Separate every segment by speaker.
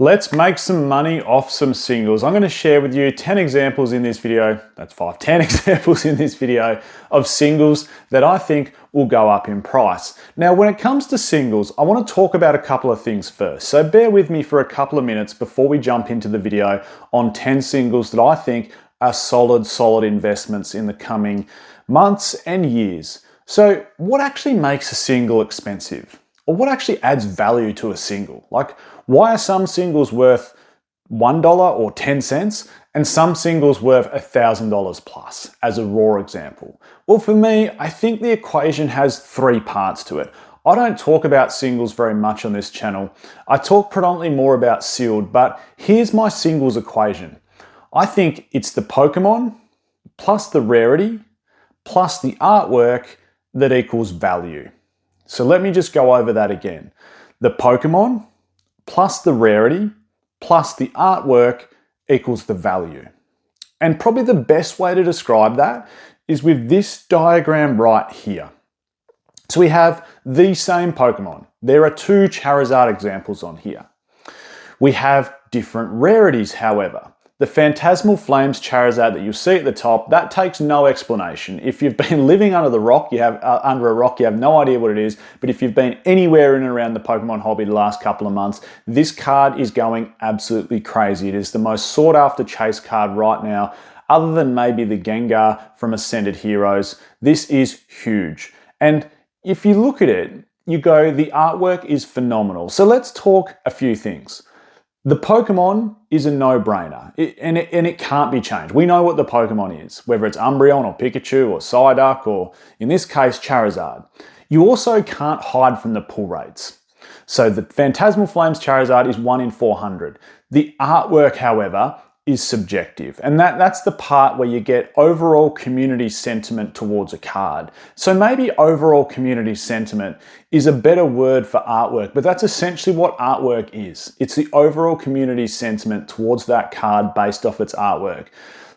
Speaker 1: Let's make some money off some singles. I'm going to share with you 10 examples in this video, that's 10 examples in this video of singles that I think will go up in price. Now, when it comes to singles, I want to talk about a couple of things first. So bear with me for a couple of minutes before we jump into the video on 10 singles that I think are solid investments in the coming months and years. So what actually makes a single expensive? Or what actually adds value to a single? Like, why are some singles worth $1 or 10 cents and some singles worth $1,000 plus, as a raw example? Well, for me, I think the equation has three parts to it. I don't talk about singles very much on this channel. I talk predominantly more about sealed, but here's my singles equation. I think it's the Pokemon plus the rarity plus the artwork that equals value. So let me just go over that again. The Pokemon plus the rarity plus the artwork equals the value. And probably the best way to describe that is with this diagram right here. So we have the same Pokemon. There are two Charizard examples on here. We have different rarities, however. The Phantasmal Flames Charizard that you see at the top, that takes no explanation. If you've been living under a rock, you have no idea what it is. But if you've been anywhere in and around the Pokemon hobby the last couple of months, this card is going absolutely crazy. It is the most sought after chase card right now, other than maybe the Gengar from Ascended Heroes. This is huge. And if you look at it, you go, the artwork is phenomenal. So let's talk a few things. The Pokemon is a no-brainer, and it can't be changed. We know what the Pokemon is, whether it's Umbreon or Pikachu or Psyduck or, in this case, Charizard. You also can't hide from the pull rates. So the Phantasmal Flames Charizard is 1 in 400. The artwork, however, is subjective, and that's the part where you get overall community sentiment towards a card. So maybe overall community sentiment is a better word for artwork, but that's essentially what artwork is. It's the overall community sentiment towards that card based off its artwork.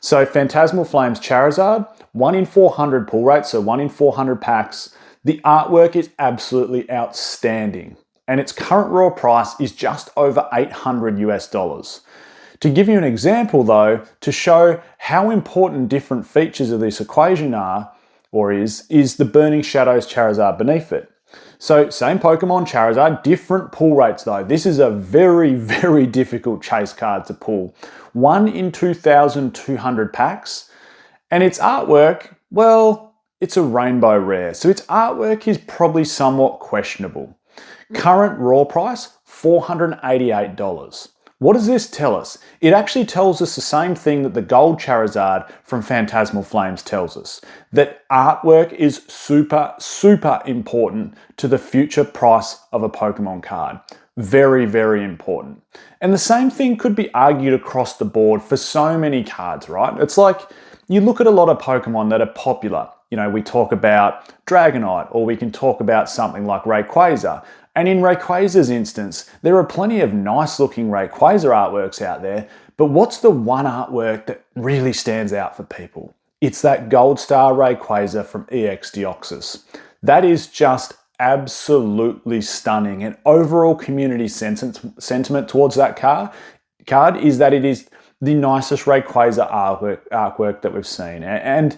Speaker 1: So Phantasmal Flames Charizard, 1 in 400 pull rate, so 1 in 400 packs. The artwork is absolutely outstanding, and its current raw price is just over $800 US. To give you an example though, to show how important different features of this equation are, or is the Burning Shadows Charizard beneath it. So same Pokemon Charizard, different pull rates though. This is a very difficult chase card to pull. 1 in 2,200 packs, and its artwork, well, it's a rainbow rare. So its artwork is probably somewhat questionable. Current raw price, $488. What does this tell us? It actually tells us the same thing that the Gold Charizard from Phantasmal Flames tells us. That artwork is super important to the future price of a Pokemon card. Very important. And the same thing could be argued across the board for so many cards, right? It's like you look at a lot of Pokemon that are popular. You know, we talk about Dragonite, or we can talk about something like Rayquaza. And in Rayquaza's instance, there are plenty of nice looking Rayquaza artworks out there, but what's the one artwork that really stands out for people? It's that Gold Star Rayquaza from EX Deoxys. That is just absolutely stunning, and overall community sentiment towards that card is that it is the nicest Rayquaza artwork that we've seen. And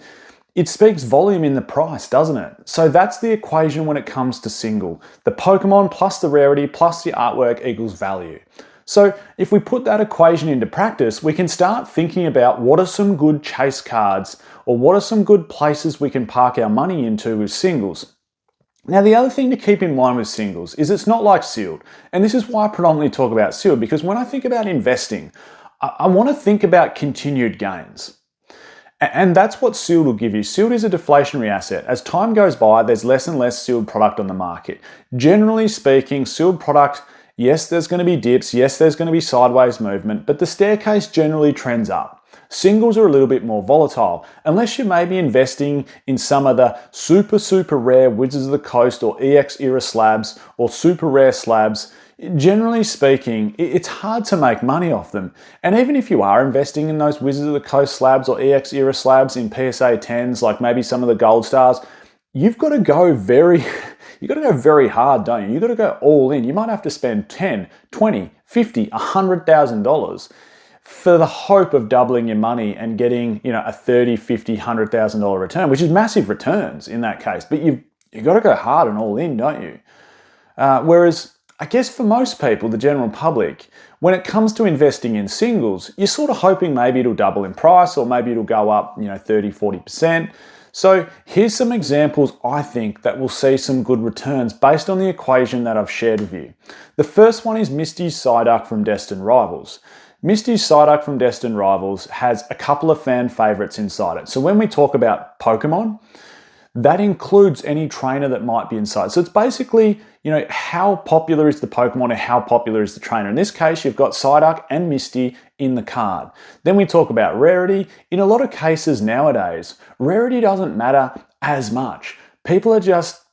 Speaker 1: it speaks volume in the price, doesn't it? So that's the equation when it comes to single. The Pokemon plus the rarity plus the artwork equals value. So if we put that equation into practice, we can start thinking about what are some good chase cards, or what are some good places we can park our money into with singles. Now, the other thing to keep in mind with singles is it's not like sealed. And this is why I predominantly talk about sealed, because when I think about investing, I want to think about continued gains. And that's what sealed will give you. Sealed is a deflationary asset. As time goes by, there's less and less sealed product on the market. Generally speaking, sealed product, yes, there's going to be dips, yes, there's going to be sideways movement, but the staircase generally trends up. Singles are a little bit more volatile, unless you may be investing in some of the super rare Wizards of the Coast or EX era slabs or super rare slabs. Generally speaking, it's hard to make money off them. And even if you are investing in those Wizards of the Coast slabs or EX era slabs in PSA 10s, like maybe some of the Gold Stars, you've got to go very hard, don't you? You've got to go all in. You might have to spend 10, 20, $50,000, $100,000 for the hope of doubling your money and getting, a $30,000, $50,000, $100,000 return, which is massive returns in that case. But you've got to go hard and all in, don't you? Whereas, I guess for most people, the general public, when it comes to investing in singles, you're sort of hoping maybe it'll double in price or maybe it'll go up, 30, 40%. So here's some examples I think that will see some good returns based on the equation that I've shared with you. The first one is Misty's Psyduck from Destined Rivals. Misty's Psyduck from Destined Rivals has a couple of fan favorites inside it. So when we talk about Pokemon, that includes any trainer that might be inside. So it's basically, how popular is the Pokemon or how popular is the trainer. In this case, you've got Psyduck and Misty in the card. Then we talk about rarity. In a lot of cases nowadays, rarity doesn't matter as much. People are just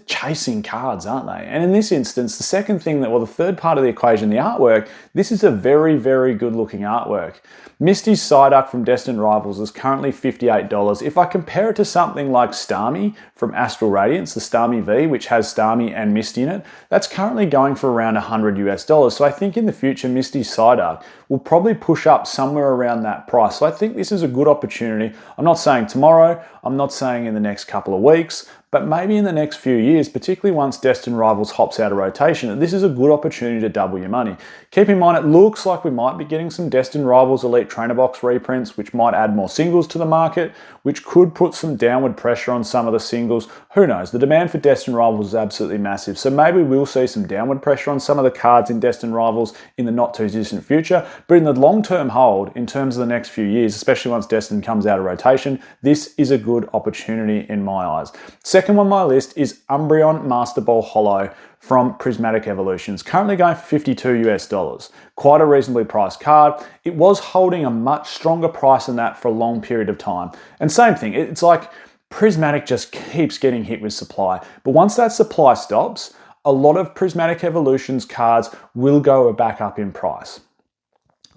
Speaker 1: chasing cards, aren't they? And in this instance, the third part of the equation, the artwork, this is a very, very good looking artwork. Misty's Psyduck from Destined Rivals is currently $58. If I compare it to something like Starmie from Astral Radiance, the Starmie V, which has Starmie and Misty in it, that's currently going for around $100. So I think in the future, Misty's Psyduck will probably push up somewhere around that price. So I think this is a good opportunity. I'm not saying tomorrow, I'm not saying in the next couple of weeks, but maybe in the next few years, particularly once Destined Rivals hops out of rotation, this is a good opportunity to double your money. Keep in mind, it looks like we might be getting some Destined Rivals Elite Trainer Box reprints, which might add more singles to the market, which could put some downward pressure on some of the singles. Who knows? The demand for Destined Rivals is absolutely massive. So maybe we'll see some downward pressure on some of the cards in Destined Rivals in the not too distant future. But in the long-term hold, in terms of the next few years, especially once Destined comes out of rotation, this is a good opportunity in my eyes. Second one on my list is Umbreon Master Ball Holo from Prismatic Evolutions, currently going for $52. Quite a reasonably priced card. It was holding a much stronger price than that for a long period of time. And same thing, it's like Prismatic just keeps getting hit with supply. But once that supply stops, a lot of Prismatic Evolutions cards will go back up in price.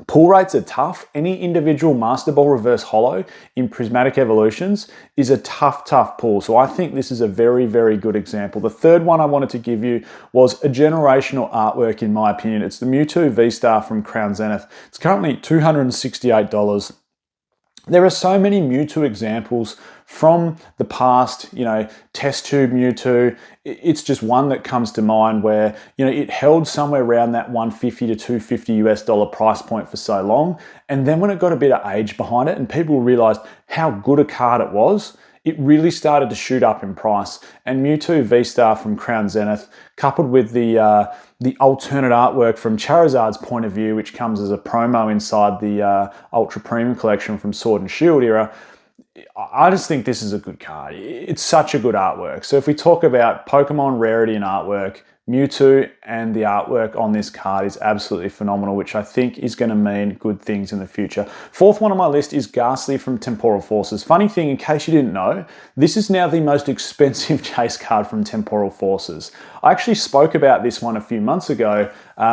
Speaker 1: Pull rates are tough. Any individual Master Ball Reverse Holo in Prismatic Evolutions is a tough pull. So I think this is a very, very good example. The third one I wanted to give you was a generational artwork, in my opinion. It's the Mewtwo V-Star from Crown Zenith. It's currently $268. There are so many Mewtwo examples from the past, test tube Mewtwo. It's just one that comes to mind where, it held somewhere around that $150 to $250 price point for so long. And then when it got a bit of age behind it and people realized how good a card it was, it really started to shoot up in price. And Mewtwo V-Star from Crown Zenith, coupled with the alternate artwork from Charizard's point of view, which comes as a promo inside the Ultra Premium collection from Sword and Shield era, I just think this is a good card. It's such a good artwork. So if we talk about Pokemon rarity and artwork, Mewtwo and the artwork on this card is absolutely phenomenal, which I think is going to mean good things in the future. Fourth one on my list is Ghastly from Temporal Forces. Funny thing, in case you didn't know, this is now the most expensive chase card from Temporal Forces. I actually spoke about this one a few months ago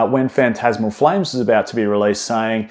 Speaker 1: when Phantasmal Flames was about to be released, saying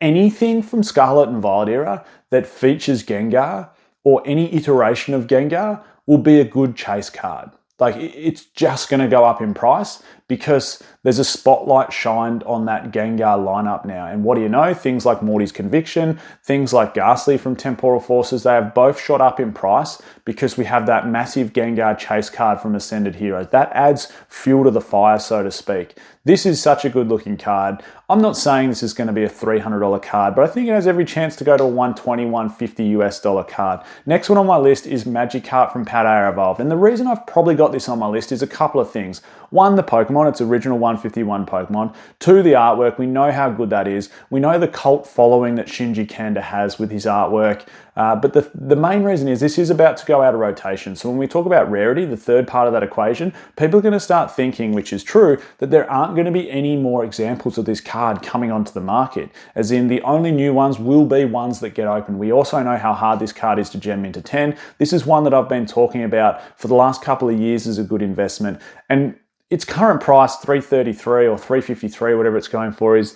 Speaker 1: anything from Scarlet and Violet era that features Gengar or any iteration of Gengar will be a good chase card. Like, it's just going to go up in price because there's a spotlight shined on that Gengar lineup now. And what do you know? Things like Morty's Conviction, things like Ghastly from Temporal Forces, they have both shot up in price because we have that massive Gengar chase card from Ascended Heroes. That adds fuel to the fire, so to speak. This is such a good looking card. I'm not saying this is going to be a $300 card, but I think it has every chance to go to a $120, $150 card. Next one on my list is Magikarp from Paldea Evolved. And the reason I've probably got this on my list is a couple of things. One, the Pokemon, its original 151 Pokemon. Two, the artwork. We know how good that is. We know the cult following that Shinji Kanda has with his artwork. But the main reason is this is about to go out of rotation. So when we talk about rarity, the third part of that equation, people are going to start thinking, which is true, that there aren't going to be any more examples of this card coming onto the market. As in, the only new ones will be ones that get open. We also know how hard this card is to gem into 10. This is one that I've been talking about for the last couple of years as a good investment. And its current price, $333 or $353, whatever it's going for, is...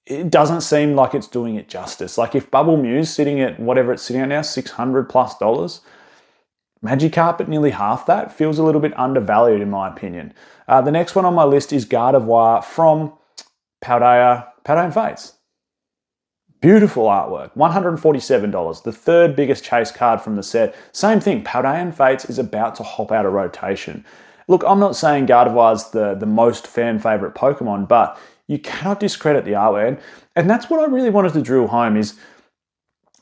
Speaker 1: it doesn't seem like it's doing it justice. Like, if Bubble Mew's sitting at whatever it's sitting at now, $600 plus, Magikarp, nearly half that, feels a little bit undervalued in my opinion. The next one on my list is Gardevoir from Paldea Fates. Beautiful artwork, $147, the third biggest chase card from the set. Same thing, Paldea Fates is about to hop out of rotation. Look, I'm not saying Gardevoir's the most fan favorite Pokemon, but you cannot discredit the artwork. And that's what I really wanted to drill home is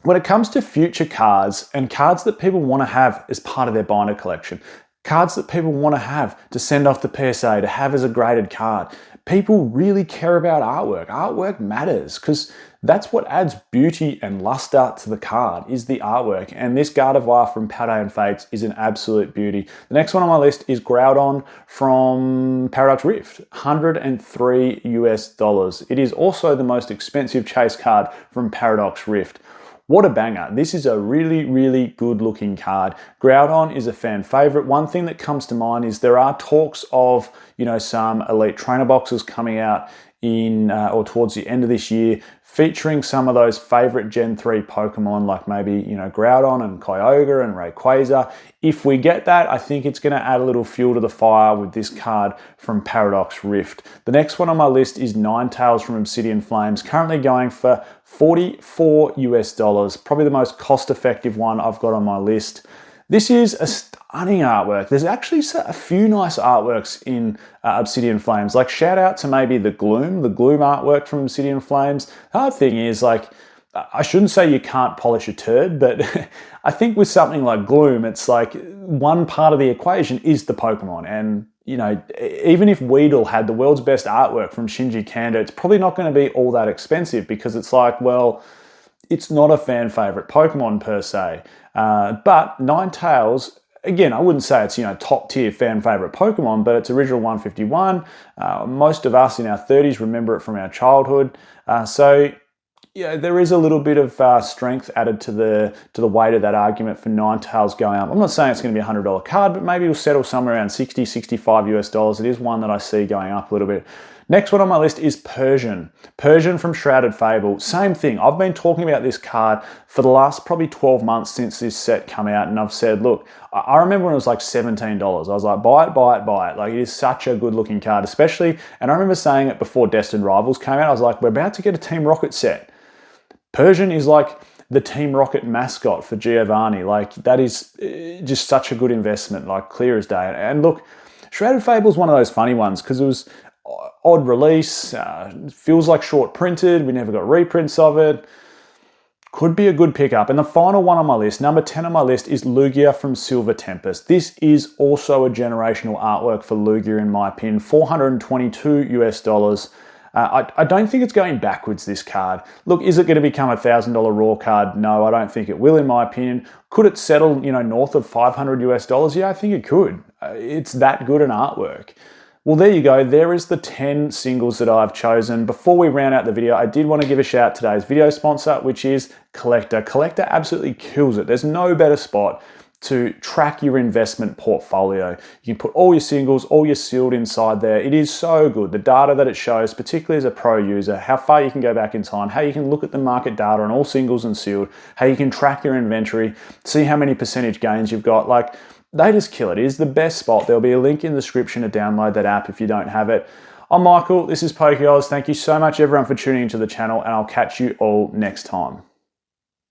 Speaker 1: when it comes to future cards and cards that people want to have as part of their binder collection, cards that people want to have to send off to PSA, to have as a graded card, people really care about artwork. Artwork matters because that's what adds beauty and luster to the card is the artwork. And this Gardevoir from Paldea Fates is an absolute beauty. The next one on my list is Groudon from Paradox Rift, $103 US. It is also the most expensive chase card from Paradox Rift. What a banger. This is a really, really good looking card. Groudon is a fan favorite. One thing that comes to mind is there are talks of, some elite trainer boxes coming out in or towards the end of this year, featuring some of those favorite Gen 3 Pokemon like maybe, Groudon and Kyogre and Rayquaza. If we get that, I think it's going to add a little fuel to the fire with this card from Paradox Rift. The next one on my list is Ninetales from Obsidian Flames, currently going for $44 US, probably the most cost-effective one I've got on my list. This is a stunning artwork. There's actually a few nice artworks in Obsidian Flames. Like shout out to maybe the Gloom artwork from Obsidian Flames. The hard thing is I shouldn't say you can't polish a turd, but I think with something like Gloom, it's like one part of the equation is the Pokemon. And, even if Weedle had the world's best artwork from Shinji Kanda, it's probably not going to be all that expensive because it's like, well, it's not a fan favorite Pokemon per se. But Ninetales, again, I wouldn't say it's, top tier fan favorite Pokemon, but it's original 151. Most of us in our 30s remember it from our childhood. So there is a little bit of strength added to the weight of that argument for Ninetales going up. I'm not saying it's going to be a $100 card, but maybe it'll settle somewhere around $60, $65 US. It is one that I see going up a little bit. Next one on my list is Persian. Persian from Shrouded Fable. Same thing. I've been talking about this card for the last probably 12 months since this set came out, and I've said, look, I remember when it was like $17. I was like, buy it. Like, it is such a good looking card, especially, and I remember saying it before Destined Rivals came out. I was like, we're about to get a Team Rocket set. Persian is like the Team Rocket mascot for Giovanni. Like, that is just such a good investment, like clear as day. And look, Shrouded Fable is one of those funny ones because it was odd release, feels like short printed, we never got reprints of it. Could be a good pickup. And the final one on my list, number 10 on my list, is Lugia from Silver Tempest. This is also a generational artwork for Lugia in my opinion, $422 US. I don't think it's going backwards, this card. Look, is it going to become a $1,000 raw card? No, I don't think it will in my opinion. Could it settle, north of $500 US? Yeah, I think it could. It's that good an artwork. Well, there you go. There is the 10 singles that I've chosen. Before we round out the video, I did want to give a shout out to today's video sponsor, which is Collectr. Collectr absolutely kills it. There's no better spot to track your investment portfolio. You can put all your singles, all your sealed inside there. It is so good. The data that it shows, particularly as a pro user, how far you can go back in time, how you can look at the market data on all singles and sealed, how you can track your inventory, see how many percentage gains you've got. Like, they just kill it. It is the best spot. There'll be a link in the description to download that app if you don't have it. I'm Michael. This is PokeOz. Thank you so much, everyone, for tuning into the channel, and I'll catch you all next time.